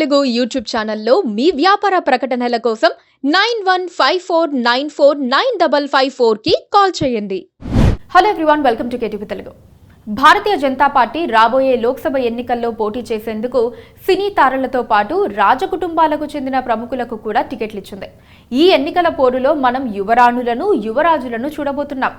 Telugu YouTube ఛానల్లో మీ వ్యాపార ప్రకటనల కోసం 9154949554కి కాల్ చేయండి. Hello everyone, welcome to KTV Telugu. Bharatiya Janata party రాబోయే లోక్సభ ఎన్నికల్లో పోటీ చేసేందుకు సినీ తారలతో పాటు రాజకుటుంబాలకు చెందిన ప్రముఖులకు కూడా టికెట్లు ఇచ్చింది. ఈ ఎన్నికల పోరులో మనం యువరాణులను యువరాజులను చూడబోతున్నాం.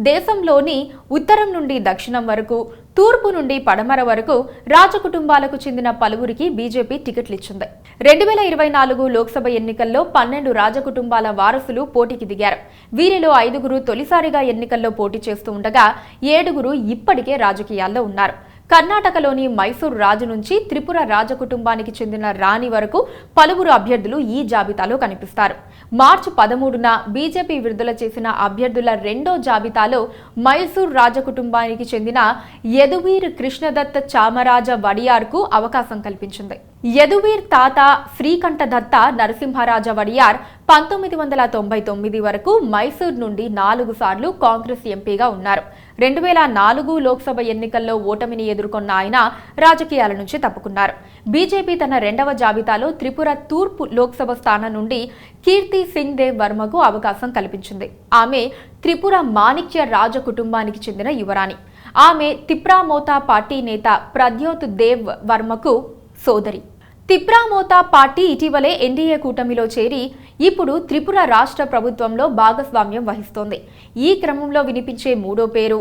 దేశంలోని ఉత్తరం నుండి దక్షిణం వరకు, తూర్పు నుండి పడమర వరకు రాజకుటుంబాలకు చెందిన పలువురికి బీజేపీ టికెట్లు ఇచ్చింది. 2024 లోక్సభ ఎన్నికల్లో 12 రాజకుటుంబాల వారసులు పోటీకి దిగారు. వీరిలో 5గురు తొలిసారిగా ఎన్నికల్లో పోటీ చేస్తూ ఉండగా 7గురు ఇప్పటికే రాజకీయాల్లో ఉన్నారు. కర్ణాటకలోని మైసూర్ రాజు నుంచి త్రిపుర రాజకుటుంబానికి చెందిన రాణి వరకు పలువురు అభ్యర్థులు ఈ జాబితాలో కనిపిస్తారు. మార్చి 13న బీజేపీ విడుదల చేసిన అభ్యర్థుల రెండో జాబితాలో మైసూర్ రాజకుటుంబానికి చెందిన యదువీర్ కృష్ణదత్త చామరాజ వడియార్కు అవకాశం కల్పించింది. యదువీర్ తాత శ్రీకంఠదత్త నరసింహరాజ వడియార్ 1999 వరకు మైసూర్ నుండి 4 సార్లు కాంగ్రెస్ ఎంపీగా ఉన్నారు. 2004 లోక్సభ ఎన్నికల్లో ఓటమిని ఎదుర్కొన్న ఆయన రాజకీయాల నుంచి తప్పుకున్నారు. బీజేపీ తన రెండవ జాబితాలో త్రిపుర తూర్పు లోక్సభ స్థానం నుండి కీర్తి సింగ్ దేవ్ వర్మకు అవకాశం కల్పించింది. ఆమె త్రిపుర మాణిక్య రాజ కుటుంబానికి చెందిన యువరాణి. ఆమె తిప్రామోతా పార్టీ నేత ప్రద్యోత్ దేవ్ వర్మకు సోదరి. తిప్రామోతా పార్టీ ఇటీవలే ఎన్డీఏ కూటమిలో చేరి ఇప్పుడు త్రిపుర రాష్ట్ర ప్రభుత్వంలో భాగస్వామ్యం వహిస్తోంది. ఈ క్రమంలో వినిపించే మూడో పేరు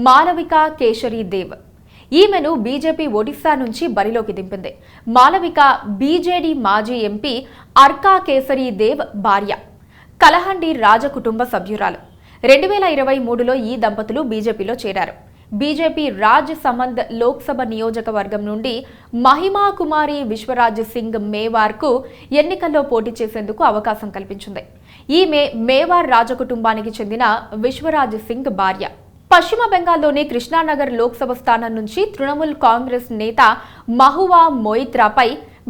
మాలవికా కేశరీ దేవ్. ఈమెను బీజేపీ ఒడిశా నుంచి బరిలోకి దింపింది. మాలవిక బీజేడీ మాజీ ఎంపీ అర్కా కేసరీ దేవ్ భార్య, కలహండి రాజకుటుంబ సభ్యురాలు. 2023లో ఈ దంపతులు బీజేపీలో చేరారు. బీజేపీ రాజ్ సమంద్ లోక్సభ నియోజకవర్గం నుండి మహిమా కుమారి విశ్వరాజ్ సింగ్ మేవార్కు ఎన్నికల్లో పోటీ చేసేందుకు అవకాశం కల్పించింది. ఈమె మేవార్ రాజకుటుంబానికి చెందిన విశ్వరాజ్ సింగ్ భార్య. పశ్చిమ బెంగాల్లోని కృష్ణానగర్ లోక్సభ స్థానం నుంచి తృణమూల్ కాంగ్రెస్ నేత మహువా మొయిత్రాపై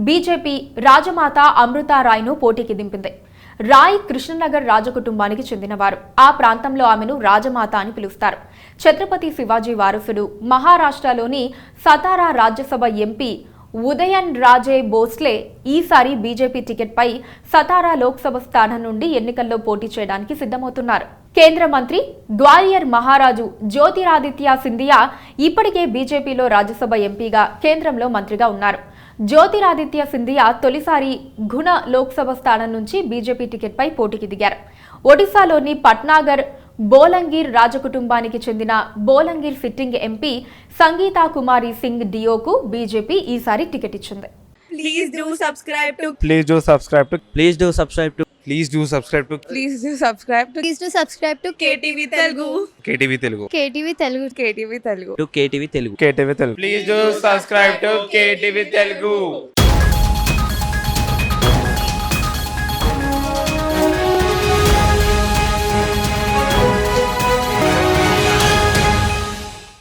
బీజేపీ రాజమాత అమృతారాయ్ను పోటీకి దింపింది. రాయ్ కృష్ణనగర్ రాజకుటుంబానికి చెందినవారు. ఆ ప్రాంతంలో ఆమెను రాజమాత అని పిలుస్తారు. ఛత్రపతి శివాజీ వారసుడు, మహారాష్ట్రలోని సతారా రాజ్యసభ ఎంపీ ఉదయన్ రాజే భోస్లే ఈసారి బీజేపీ టికెట్పై సతారా లోక్సభ స్థానం నుండి ఎన్నికల్లో పోటీ చేయడానికి సిద్ధమవుతున్నారు. కేంద్ర మంత్రి గ్వాలియర్ మహారాజు జ్యోతిరాదిత్య సింధియా ఇప్పటికే బీజేపీలో రాజ్యసభ ఎంపీగా, కేంద్రంలో మంత్రిగా ఉన్నారు. జ్యోతిరాదిత్య సింధియా తొలిసారి గుణ లోక్సభ స్థానం నుంచి బీజేపీ టికెట్పై పోటీకి దిగారు. ఒడిశాలోని పట్నాగర్ బోలంగీర్ రాజకుటుంబానికి చెందిన బోలంగీర్ సిట్టింగ్ ఎంపీ సంగీతా కుమారి సింగ్ డియోకు బీజేపీ ఈసారి టికెట్ ఇచ్చింది. Please do subscribe to Please do subscribe to Please do subscribe to Please do subscribe to Please do subscribe to Please do subscribe to KTV Telugu. KTV Telugu. KTV Telugu. KTV Telugu. KTV Telugu. KTV Telugu. Please do subscribe to KTV Telugu.